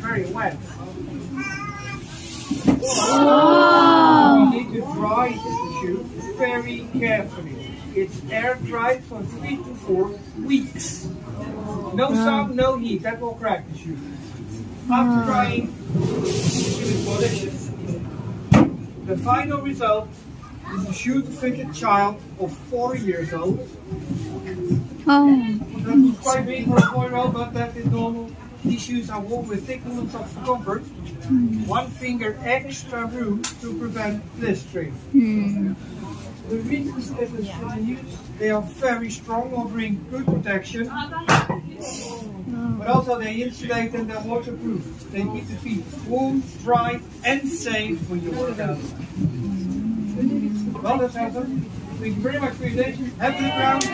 very wet. Oh. You need to dry the shoe very carefully. It's air dried for 3 to 4 weeks. No sun, no heat, that will crack the shoe. After drying, the shoe is polished. The final result is a shoe to fit a child of 4 years old. Oh. That is quite big for a 4-year-old, but that is normal. These shoes are worn with thick woolen socks for comfort. 1 finger extra room to prevent blistering. The reasons that they use, they are very strong, offering good protection. But also they insulate and they're waterproof. They keep the feet warm, dry and safe for your workout. Well, that's awesome. Thank you very much for your attention. Have a good round.